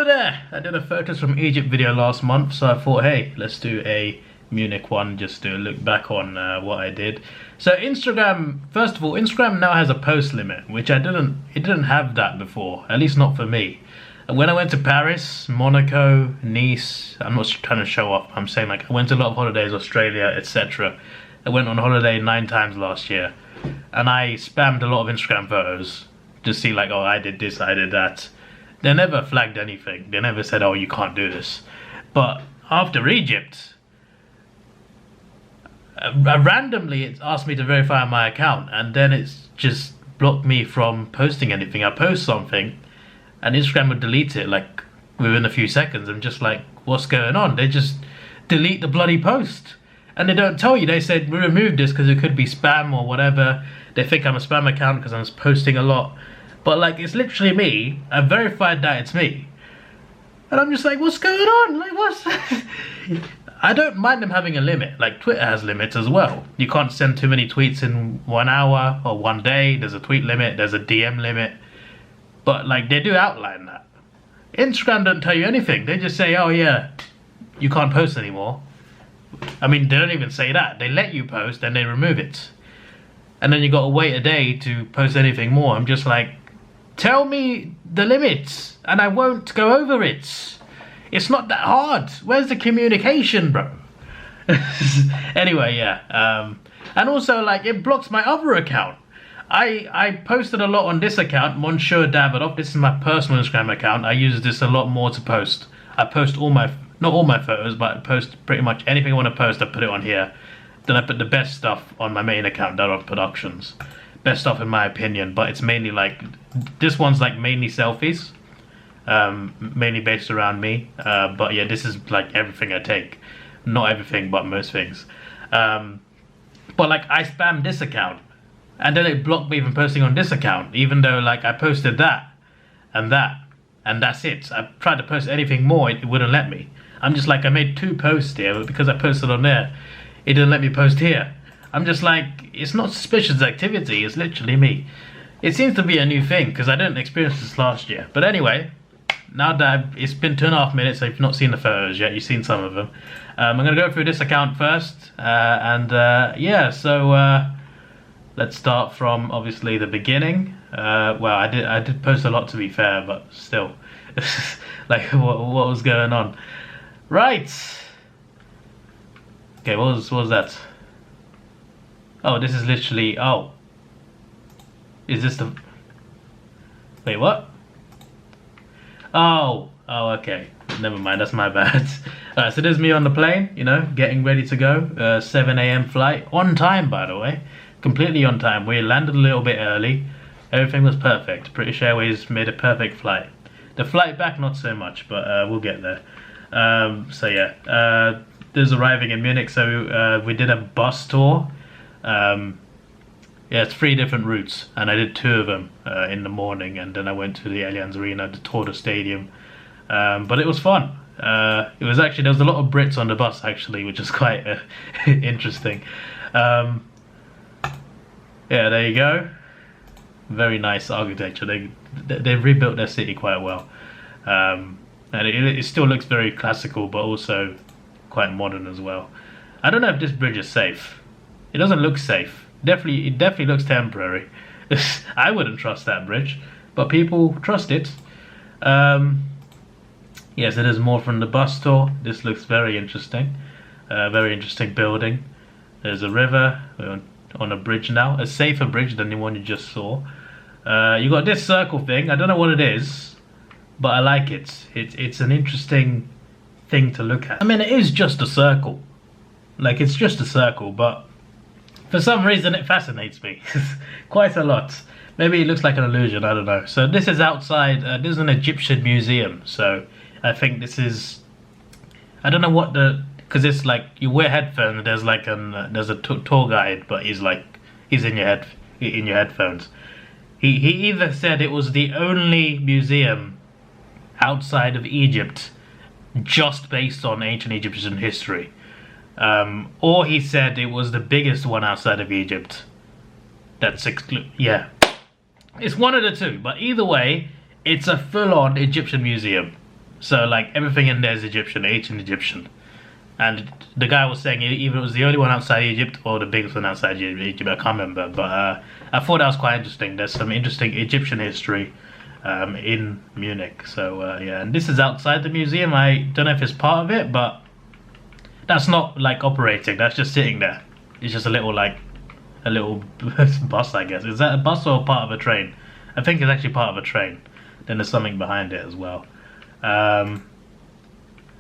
Hello there! I did a photos from Egypt video last month, so I thought, hey, let's do a Munich one just to look back on what I did. So Instagram, first of all, Instagram now has a post limit, which it didn't have that before, at least not for me. When I went to Paris, Monaco, Nice, I'm not trying to show off, I'm saying like I went to a lot of holidays, Australia, etc. I went on holiday 9 times last year, and I spammed a lot of Instagram photos to see like, oh, I did this, I did that. They never flagged anything. They never said, oh, you can't do this. But after Egypt, randomly it asked me to verify my account, and then it's just blocked me from posting anything. I post something and Instagram would delete it like within a few seconds. I'm just like, what's going on? They just delete the bloody post. And they don't tell you. They said, we removed this because it could be spam or whatever. They think I'm a spam account because I'm posting a lot. But like, it's literally me. I've verified that it's me. And I'm just like, what's going on? Like, what's... I don't mind them having a limit. Like, Twitter has limits as well. You can't send too many tweets in 1 hour or 1 day. There's a tweet limit. There's a DM limit. But like, they do outline that. Instagram don't tell you anything. They just say, oh yeah, you can't post anymore. I mean, they don't even say that. They let you post, then they remove it. And then you got to wait a day to post anything more. I'm just like, tell me the limits and I won't go over it. It's not that hard. Where's the communication, bro? Anyway, yeah. And also, like, it blocks my other account. I posted a lot on this account, Monsieur Davidoff. This is my personal Instagram account. I use this a lot more to post. I post all my, not all my photos, but I post pretty much anything I want to post, I put it on here. Then I put the best stuff on my main account, Davidoff Productions. Best stuff in my opinion, but it's mainly like, this one's like mainly selfies, mainly based around me, but yeah, this is like everything I take. Not everything, but most things. But like, I spammed this account, and then it blocked me from posting on this account, even though like I posted that, and that's it. I tried to post anything more, it wouldn't let me. I'm just like, I made 2 posts here, but because I posted on there, it didn't let me post here. I'm just like, it's not suspicious activity, it's literally me. It seems to be a new thing, because I didn't experience this last year. But anyway, now that it's been 2.5 minutes, so if you've not seen the photos yet, you've seen some of them. I'm going to go through this account first, yeah, so let's start from, obviously, the beginning. Well, I did post a lot, to be fair, but still. Like, what was going on? Right! Okay, what was that? Oh, this is literally, oh. Is this the... Wait, what? Oh, okay. Never mind, that's my bad. Alright, so there's me on the plane, you know, getting ready to go. 7 AM flight. On time, by the way. Completely on time. We landed a little bit early. Everything was perfect. British Airways made a perfect flight. The flight back, not so much, but we'll get there. So yeah, this is arriving in Munich, so we did a bus tour. Yeah, it's 3 different routes, and I did 2 of them in the morning, and then I went to the Allianz Arena to tour the stadium. But it was fun. It was actually, there was a lot of Brits on the bus actually, which is quite interesting. Yeah, there you go. Very nice architecture. They've rebuilt their city quite well, and it still looks very classical, but also quite modern as well. I don't know if this bridge is safe. It doesn't look safe. It definitely looks temporary. I wouldn't trust that bridge, but people trust it. Yes, it is more from the bus tour. This looks very interesting. Very interesting building. There's a river. We're on a bridge now. A safer bridge than the one you just saw. You got this circle thing. I don't know what it is, but I like it. It's an interesting thing to look at. I mean, it is just a circle. Like, it's just a circle, but for some reason it fascinates me quite a lot. Maybe it looks like an illusion, I don't know. So this is outside, this is an Egyptian museum, so I think this is, I don't know what because it's like, you wear headphones, there's like there's a tour guide, but he's in your headphones. He either said it was the only museum outside of Egypt just based on ancient Egyptian history. Or he said it was the biggest one outside of Egypt. That's yeah. It's one of the two, but either way, it's a full-on Egyptian museum. So like everything in there is Egyptian, ancient Egyptian. And the guy was saying either it was the only one outside Egypt or the biggest one outside Egypt. I can't remember, but I thought that was quite interesting. There's some interesting Egyptian history in Munich. So yeah, and this is outside the museum. I don't know if it's part of it, but that's not like operating. That's just sitting there. It's just a little bus, I guess. Is that a bus or part of a train? I think it's actually part of a train. Then there's something behind it as well.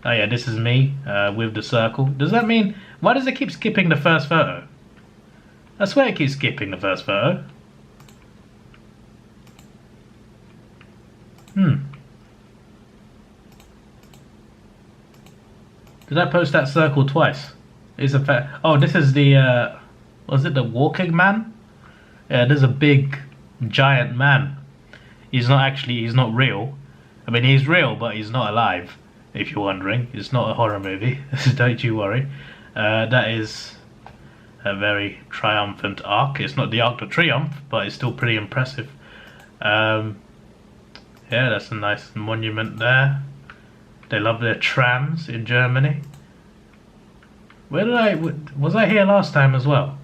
Oh yeah, this is me with the circle. Does that mean... Why does it keep skipping the first photo? I swear it keeps skipping the first photo. Did I post that circle twice? It's a fair... Oh, this is the... was it the walking man? Yeah, there's a big, giant man. He's not real. I mean, he's real, but he's not alive. If you're wondering, it's not a horror movie. Don't you worry. That is a very triumphant arc. It's not the Arc de Triomphe, but it's still pretty impressive. Yeah, that's a nice monument there. They love their trams in Germany. Where did was I here last time as well?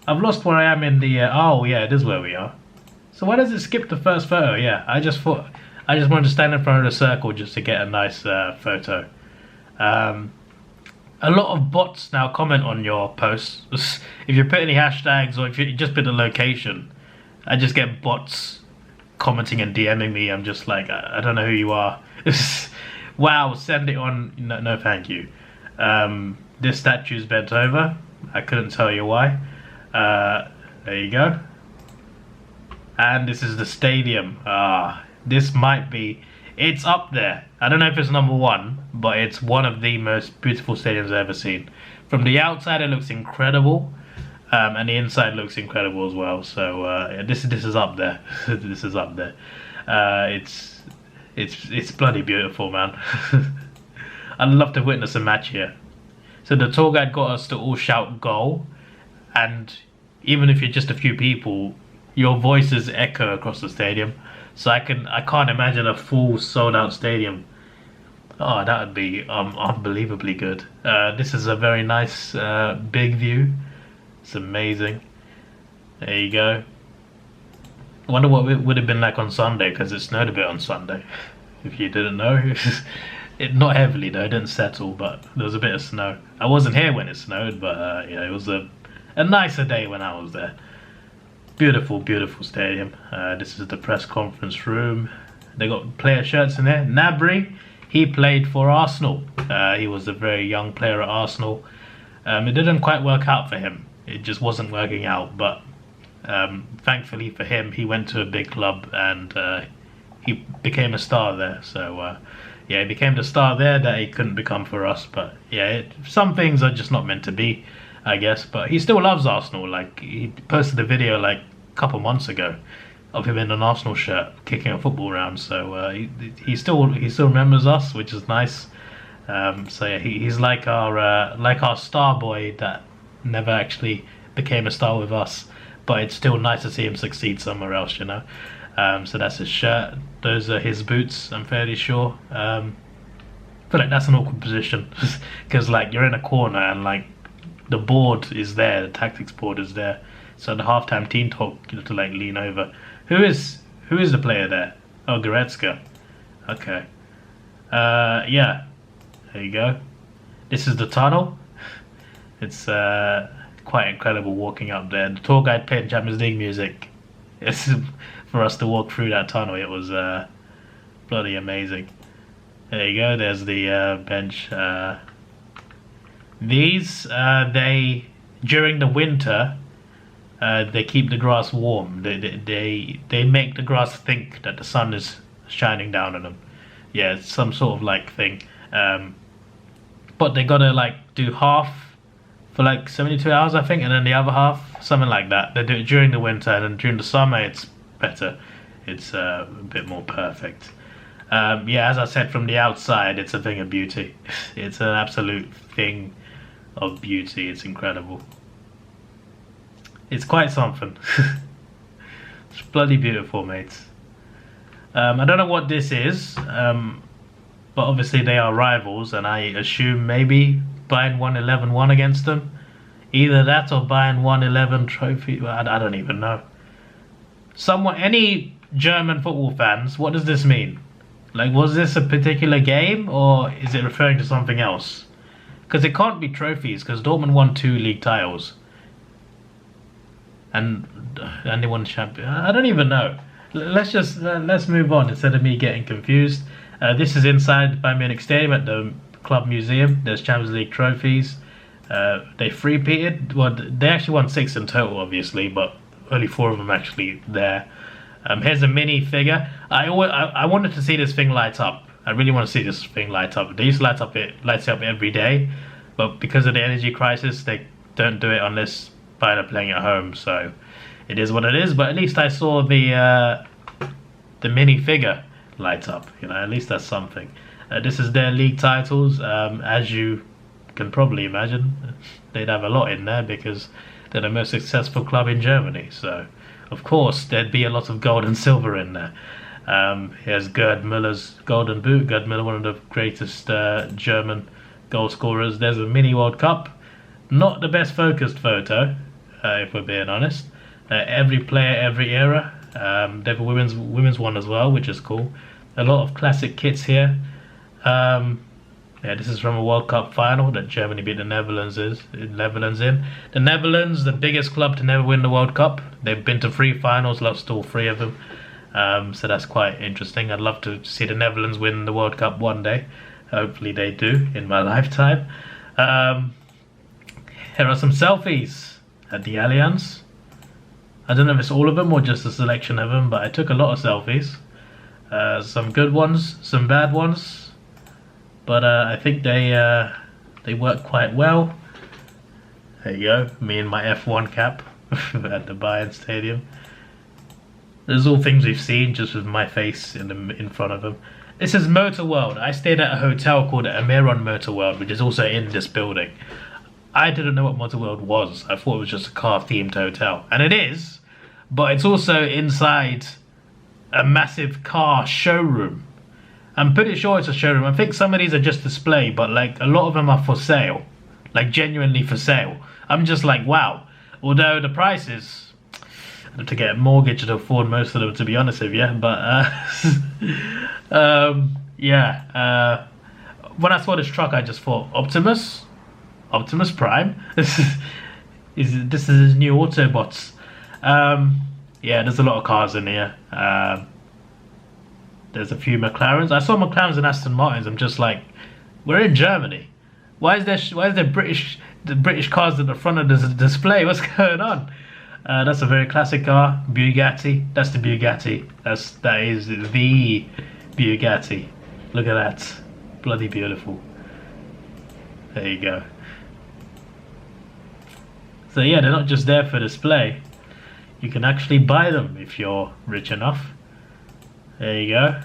I've lost where I am in the... oh yeah, it is where we are. So why does it skip the first photo? Yeah, I just wanted to stand in front of the circle just to get a nice photo. A lot of bots now comment on your posts. If you put any hashtags or if you just put a location, I just get bots commenting and DMing me. I'm just like, I don't know who you are. Wow, send it on. No thank you. This statue's bent over. I couldn't tell you why. There you go. And this is the stadium. This might be... It's up there. I don't know if it's #1, but it's one of the most beautiful stadiums I've ever seen. From the outside, it looks incredible, and the inside looks incredible as well. So this is up there. This is up there. It's bloody beautiful, man. I'd love to witness a match here. So the tour guide got us to all shout goal, and even if you're just a few people, your voices echo across the stadium. So I can't imagine a full sold out stadium. Oh, that would be unbelievably good. This is a very nice big view. It's amazing. There you go. I wonder what it would have been like on Sunday, because it snowed a bit on Sunday. If you didn't know. Not heavily though, it didn't settle, but there was a bit of snow. I wasn't here when it snowed, but yeah, it was a nicer day when I was there. Beautiful, beautiful stadium. This is the press conference room. They got player shirts in there. Gnabry, he played for Arsenal. He was a very young player at Arsenal. It didn't quite work out for him. It just wasn't working out, but thankfully for him, he went to a big club and he became a star there. So yeah, he became the star there that he couldn't become for us. But yeah, some things are just not meant to be, I guess. But he still loves Arsenal. Like, he posted a video like a couple months ago of him in an Arsenal shirt kicking a football around. So he still remembers us, which is nice. So yeah, he's like our star boy that never actually became a star with us. But it's still nice to see him succeed somewhere else, you know. So that's his shirt. Those are his boots, I'm fairly sure. I feel like that's an awkward position because like you're in a corner and like the board is there, the tactics board is there. So the halftime team talk, you have to like lean over. Who is the player there? Oh, Goretzka. Okay. Yeah. There you go. This is the tunnel. It's quite incredible walking up there. The tour guide played Champions League music. It's for us to walk through that tunnel. It was bloody amazing. There you go. There's the bench. These they during the winter they keep the grass warm. They make the grass think that the sun is shining down on them. Yeah, it's some sort of like thing. But they gotta like do half for like 72 hours, I think, and then the other half, something like that. They do it during the winter, and then during the summer it's better. It's a bit more perfect. Yeah, as I said, from the outside, it's a thing of beauty. It's an absolute thing of beauty. It's incredible. It's quite something. It's bloody beautiful, mates. I don't know what this is, but obviously they are rivals, and I assume maybe buying 111 against them. Either that or buying 111 trophy. I don't even know. Any German football fans, what does this mean? Like, was this a particular game, or is it referring to something else? Because it can't be trophies, because Dortmund won 2 league titles. And they won champion. I don't even know. Let's move on instead of me getting confused. This is inside by Munich Stadium at the club museum. There's Champions League trophies. They three-peated. Well, they actually won 6 in total, obviously, but only 4 of them actually there. Here's a mini figure. I wanted to see this thing light up. I really want to see this thing light up. They used to lights up every day, but because of the energy crisis, they don't do it unless people are playing at home. So it is what it is. But at least I saw the mini figure light up. You know, at least that's something. This is their league titles. As you can probably imagine, they'd have a lot in there because they're the most successful club in Germany. So of course there'd be a lot of gold and silver in there. Here's Gerd Müller's golden boot. Gerd Müller, one of the greatest German goal scorers. There's a mini World Cup. Not the best focused photo, if we're being honest. Every player, every era. There's a women's one as well, which is cool. A lot of classic kits here. Yeah, this is from a World Cup final that Germany beat the Netherlands in. The Netherlands, the biggest club to never win the World Cup. They've been to 3 finals, lost all 3 of them. So that's quite interesting. I'd love to see the Netherlands win the World Cup one day. Hopefully they do in my lifetime. Here are some selfies at the Allianz. I don't know if it's all of them or just a selection of them, but I took a lot of selfies. Some good ones, some bad ones. But I think they work quite well. There you go, me in my F1 cap at the Bayern Stadium. There's all things we've seen, just with my face in front of them. This is Motor World. I stayed at a hotel called Amiron Motor World, which is also in this building. I didn't know what Motor World was. I thought it was just a car-themed hotel. And it is, but it's also inside a massive car showroom. I'm pretty sure it's a showroom. I think some of these are just display, but like a lot of them are for sale. Like genuinely for sale. I'm just like, wow. Although the prices, I have to get a mortgage to afford most of them, to be honest with you. But yeah. When I saw this truck, I just thought, Optimus Prime. This is his new Autobots. Yeah, there's a lot of cars in here. There's a few McLarens. I saw McLarens and Aston Martins. I'm just like, we're in Germany. Why is there British cars at the front of the display? What's going on? That's a very classic car, Bugatti. That's the Bugatti. That is the Bugatti. Look at that, bloody beautiful. There you go. So yeah, they're not just there for display. You can actually buy them if you're rich enough. There you go.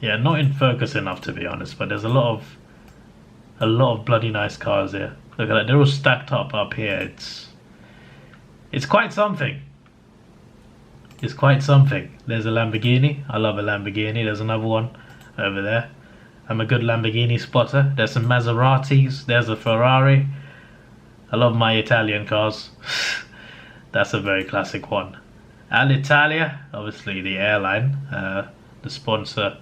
Yeah, not in focus enough to be honest, but there's a lot of bloody nice cars here. Look at that, they're all stacked up here. It's quite something. It's quite something. There's a Lamborghini. I love a Lamborghini. There's another one over there. I'm a good Lamborghini spotter. There's some Maseratis. There's a Ferrari. I love my Italian cars. That's a very classic one. Alitalia, obviously the airline, the sponsor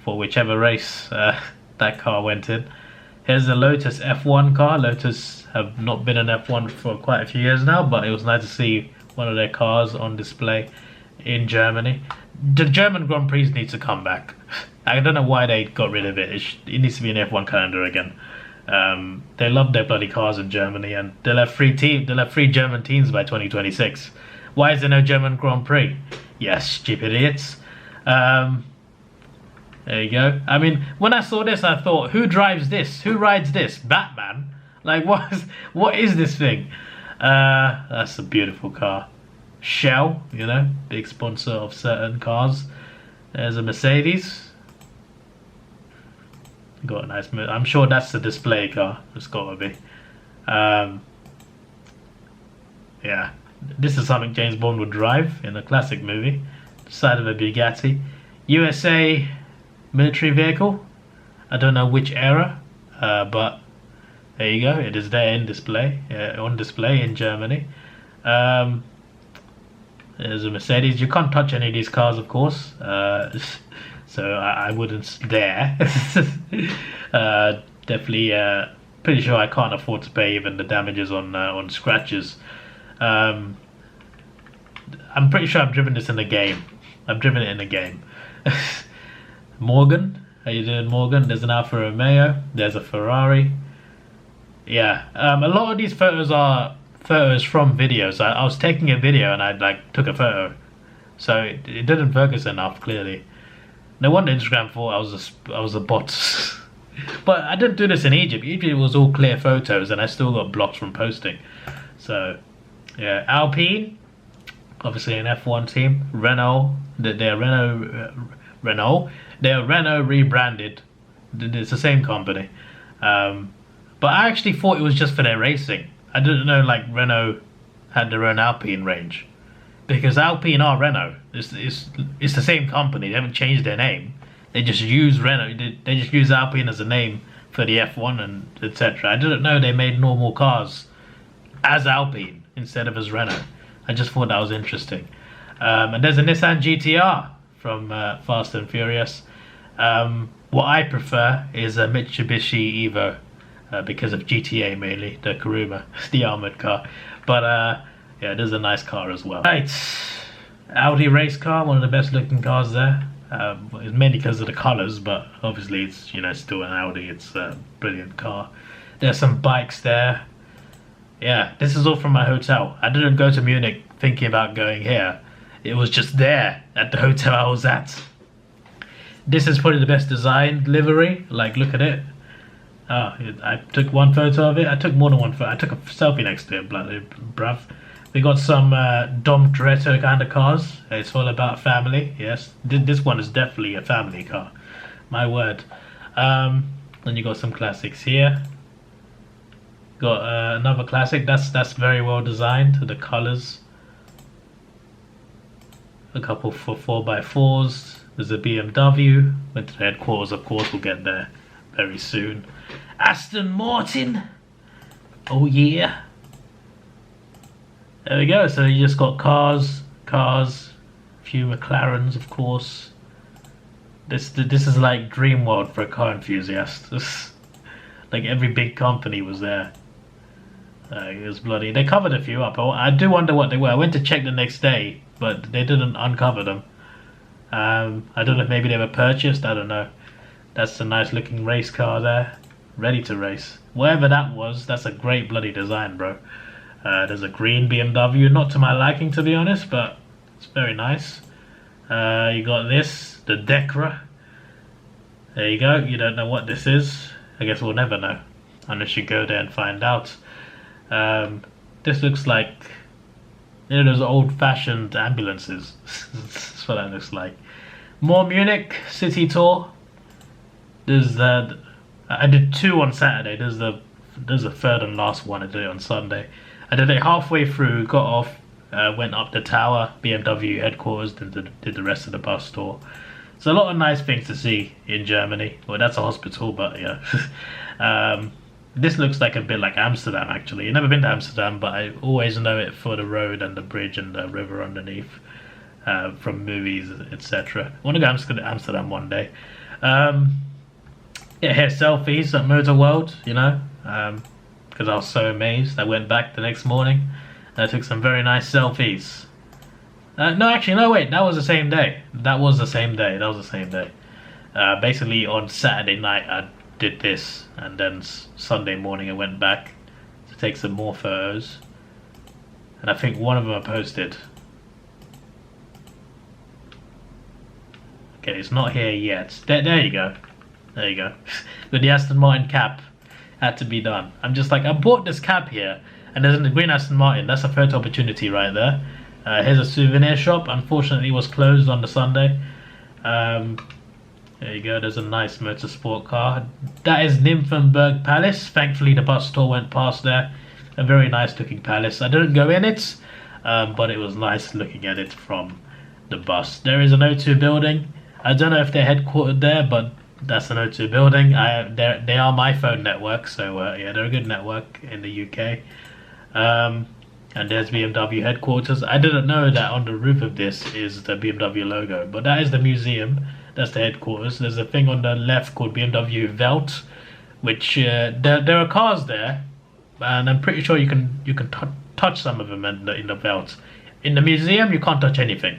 for whichever race that car went in. Here's the Lotus F1 car. Lotus have not been an F1 for quite a few years now, but it was nice to see one of their cars on display in Germany. The German Grand Prix needs to come back. I don't know why they got rid of it. It needs to be an F1 calendar again. They love their bloody cars in Germany, and they'll have 3 German teams by 2026. Why is there no German Grand Prix? Yes, stupid idiots. There you go. I mean, when I saw this, I thought, who drives this? Who rides this? Batman? Like, what is this thing? That's a beautiful car. Shell, you know, big sponsor of certain cars. There's a Mercedes. Got a nice. I'm sure that's the display car. It's got to be. Yeah, this is something James Bond would drive in a classic movie. The side of a Bugatti. USA military vehicle. I don't know which era, but there you go. It is there in display, on display in Germany. There's a Mercedes. You can't touch any of these cars, of course. So I wouldn't dare. Definitely, pretty sure I can't afford to pay even the damages on scratches. I'm pretty sure I've driven this in the game. I've driven it in the game. Morgan, how you doing, Morgan? There's an Alfa Romeo. There's a Ferrari. Yeah, a lot of these photos are photos from videos. I was taking a video and I like took a photo, so it didn't focus enough. Clearly, no wonder Instagram thought I was a bot. But I didn't do this in Egypt. Egypt it was all clear photos, and I still got blocked from posting. So yeah, Alpine, obviously an F1 team. Renault, they're Renault. They're Renault rebranded. It's the same company. But I actually thought it was just for their racing. I didn't know like Renault had their own Alpine range, because Alpine are Renault. It's the same company. They haven't changed their name. They just use Renault. They just use Alpine as a name for the F1 and etc. I didn't know they made normal cars as Alpine instead of as Renault. I just thought that was interesting. And there's a Nissan GTR from Fast and Furious. What I prefer is a Mitsubishi Evo. Because of GTA mainly, the Kuruma, the armored car. But yeah, it is a nice car as well. Right, Audi race car, one of the best looking cars there. It's mainly because of the colours, but obviously it's still an Audi. It's a brilliant car. There's some bikes there. Yeah, this is all from my hotel. I didn't go to Munich thinking about going here. It was just there at the hotel I was at. This is probably the best designed livery. Like, look at it. I took one photo of it. I took more than one photo. I took a selfie next to it, bruv. We got some Dom Toretto kind of cars. It's all about family, yes. This one is definitely a family car. My word. Then you got some classics here. Got another classic. That's very well designed. The colours. A couple for 4x4s. There's a BMW. Went to the headquarters, of course. We'll get there very soon. Aston Martin. Oh yeah. There we go. So you just got cars, a few McLarens, of course. This is like dream world for a car enthusiast. Like every big company was there. It was bloody. They covered a few up. I do wonder what they were. I went to check the next day, but they didn't uncover them. I don't know if maybe they were purchased. I don't know. That's a nice looking race car there, ready to race. Whatever that was, that's a great bloody design, bro. There's a green BMW, not to my liking to be honest, but it's very nice. You got this, the Decra. There you go. You don't know what this is. I guess we'll never know unless you go there and find out. This looks like those old-fashioned ambulances. That's what that looks like. More Munich city tour. There's I did 2 on Saturday. There's the third and last one. I did it on Sunday. I did it halfway through, got off, went up the tower, BMW headquarters, then did the rest of the bus tour. So a lot of nice things to see in Germany. Well, that's a hospital, but yeah. This looks like a bit like Amsterdam actually. I've never been to Amsterdam, but I always know it for the road and the bridge and the river underneath from movies, etc. I want to go to Amsterdam one day. Yeah, here selfies at Motor World, because I was so amazed. I went back the next morning and I took some very nice selfies. No, wait, that was the same day. That was the same day. Basically on Saturday night I did this, and then Sunday morning I went back to take some more photos. And I think one of them I posted. Okay, it's not here yet. There you go. There you go. With the Aston Martin cap, had to be done. I'm just like, I bought this cap here, and there's a green Aston Martin. That's a photo opportunity right there. Here's a souvenir shop. Unfortunately, it was closed on the Sunday. There you go. There's a nice motorsport car. That is Nymphenburg Palace. Thankfully, the bus tour went past there. A very nice looking palace. I didn't go in it, but it was nice looking at it from the bus. There is an O2 building. I don't know if they're headquartered there, but that's an O2 building. They are my phone network, so yeah, they're a good network in the UK. And there's BMW headquarters. I didn't know that on the roof of this is the BMW logo, but that is the museum. That's the headquarters. There's a thing on the left called BMW Welt, which there are cars there, and I'm pretty sure you can touch some of them in the Welt. In the museum, you can't touch anything,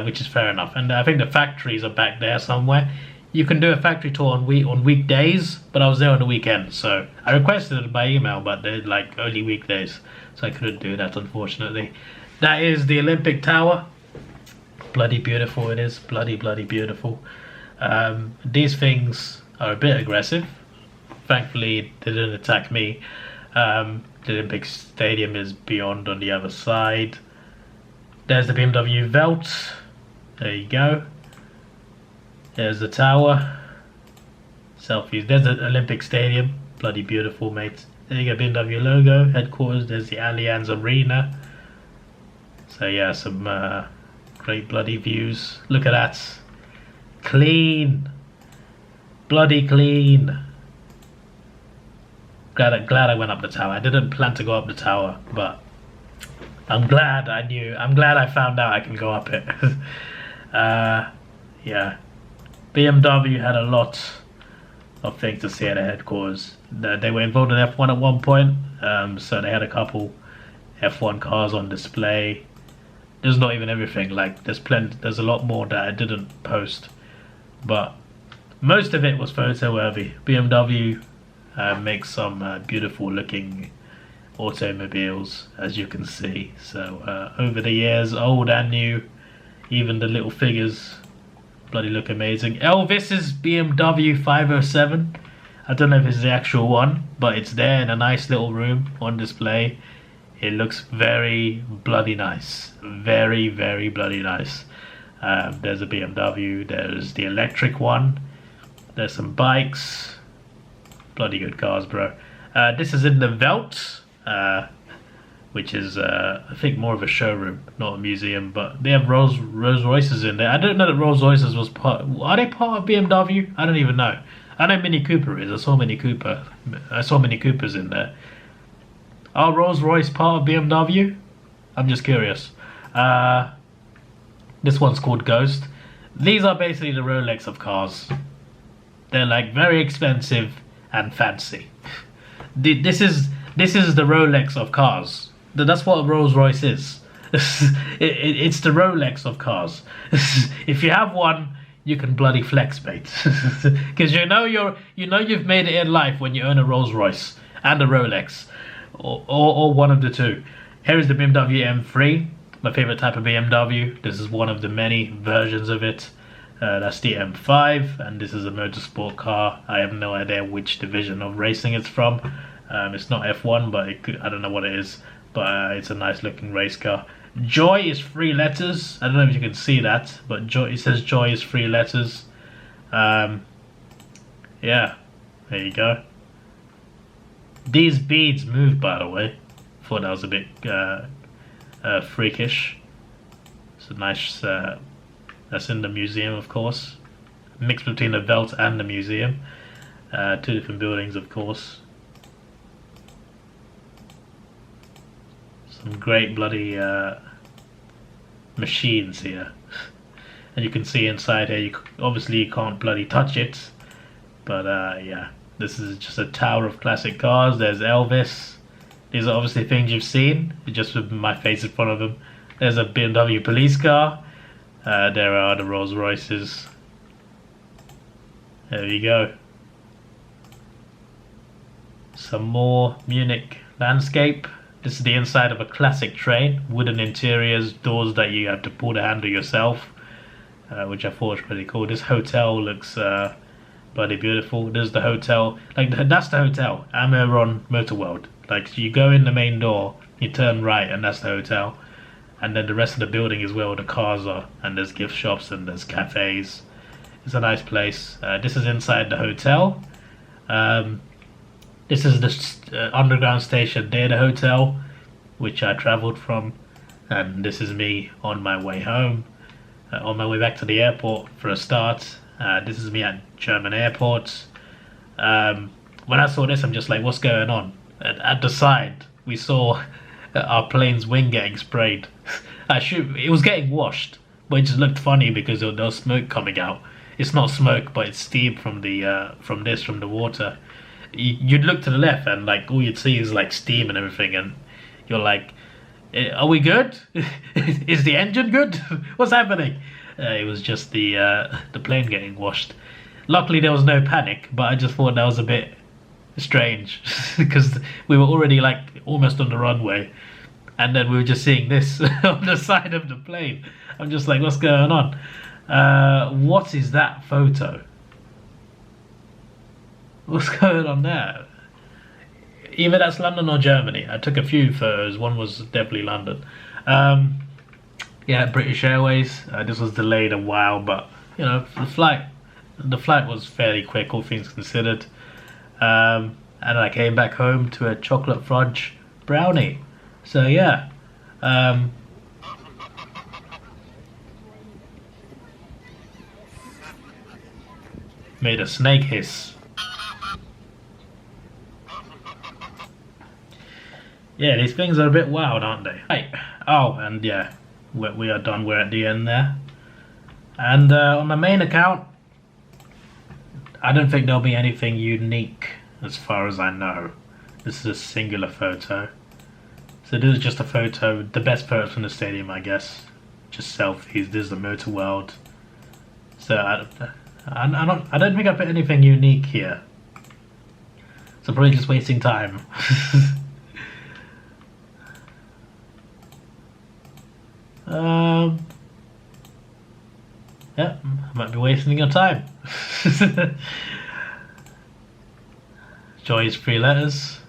which is fair enough. And I think the factories are back there somewhere. You can do a factory tour on weekdays, but I was there on the weekend, so I requested it by email, but they're like only weekdays, so I couldn't do that, unfortunately. That is the Olympic Tower. Bloody beautiful it is. Bloody beautiful. These things are a bit aggressive. Thankfully, they didn't attack me. The Olympic Stadium is beyond on the other side. There's the BMW Welt. There you go. There's the tower. Selfies. There's the Olympic Stadium. Bloody beautiful, mate. There you go, BMW logo, headquarters. There's the Allianz Arena. So yeah, some great bloody views. Look at that. Clean. Bloody clean. Glad I went up the tower. I didn't plan to go up the tower, but I'm glad I knew. I'm glad I found out I can go up it. Yeah. BMW had a lot of things to see at their headquarters. They were involved in F1 at one point, so they had a couple F1 cars on display. There's not even everything, like there's a lot more that I didn't post, but most of it was photo worthy. BMW makes some beautiful looking automobiles, as you can see. So over the years, old and new, even the little figures bloody look amazing. Elvis's BMW 507. I don't know if it's the actual one, but it's there in a nice little room on display. It looks very bloody nice. Very bloody nice. There's a BMW. There's the electric one. There's some bikes. Bloody good cars, bro. This is in the Welt, which is I think more of a showroom, not a museum, but they have Rolls Royces in there. I don't know that Rolls Royces was part. Are they part of BMW? I don't even know. I know Mini Cooper is. I saw Mini Coopers in there. Are Rolls Royce part of BMW? I'm just curious. This one's called Ghost. These are basically the Rolex of cars. They're like very expensive and fancy. This is the Rolex of cars. That's what a Rolls Royce is. It's the Rolex of cars. If you have one, you can bloody flex, mate. Because you know you've made it in life when you own a Rolls Royce and a Rolex, or one of the two. Here is the BMW M3, my favorite type of BMW. This is one of the many versions of it. That's the M5, and this is a motorsport car. I have no idea which division of racing it's from. It's not F1, but I don't know what it is, but it's a nice looking race car. Joy is 3 letters. I don't know if you can see that, but it says Joy is 3 letters. Yeah, there you go. These beads move, by the way. Thought that was a bit freakish. It's a nice. That's in the museum, of course. Mixed between the Welt and the museum. 2 different buildings, of course. Some great bloody machines here. And you can see inside here, obviously you can't bloody touch it. But yeah, this is just a tower of classic cars. There's Elvis. These are obviously things you've seen, just with my face in front of them. There's a BMW police car. There are the Rolls Royces. There you go. Some more Munich landscape. This is the inside of a classic train. Wooden interiors, doors that you have to pull the handle yourself, which I thought was pretty cool. This hotel looks bloody beautiful. There's the hotel. Like that's the hotel. Amiron Motorworld. Like you go in the main door, you turn right, and that's the hotel. And then the rest of the building is where all the cars are, and there's gift shops and there's cafes. It's a nice place. This is inside the hotel. This is the underground station near the hotel, which I travelled from, and this is me on my way home. on my way back to the airport for a start. This is me at German airports. When I saw this, I'm just like, what's going on? At the side, we saw our plane's wing getting sprayed. It was getting washed, but it just looked funny because there was smoke coming out. It's not smoke, but it's steam from the water. You'd look to the left and like all you'd see is like steam and everything, and you're like, are we good? Is the engine good? What's happening? It was just the plane getting washed. Luckily there was no panic, but I just thought that was a bit strange because we were already like almost on the runway, and then we were just seeing this on the side of the plane. I'm just like, what's going on? What is that photo? What's going on there? Either that's London or Germany. I took a few photos. One was definitely London. Yeah, British Airways. This was delayed a while, but you know, the flight was fairly quick, all things considered. And I came back home to a chocolate fudge brownie. So yeah. Made a snake hiss. Yeah, these things are a bit wild, aren't they? Right. Oh, and yeah, we are done. We're at the end there. And on my main account, I don't think there'll be anything unique as far as I know. This is a singular photo. So this is just a photo, the best photos from the stadium, I guess. Just selfies. This is the motor world. So I don't think I put anything unique here. So probably just wasting time. Yeah, I might be wasting your time. Joy's 3 letters.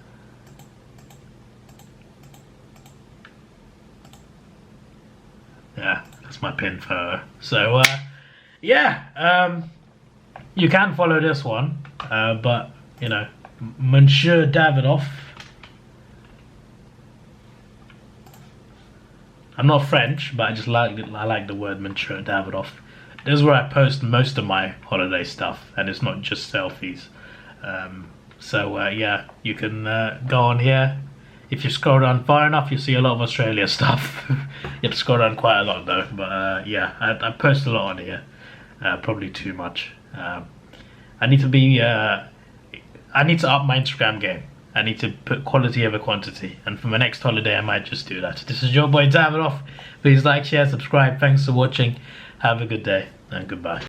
Yeah, that's my pin photo. So yeah, you can follow this one, but you know, Monsieur Davidoff. I'm not French, but I like the word Monsieur Davidoff. This is where I post most of my holiday stuff, and it's not just selfies. So yeah, you can go on here. If you scroll down far enough, you see a lot of Australia stuff. You have to scroll down quite a lot though, but yeah, I post a lot on here. Probably too much. I need to up my Instagram game. I need to put quality over quantity, and for my next holiday I might just do that. This is your boy Davidoff. Please like, share, subscribe. Thanks for watching. Have a good day and goodbye.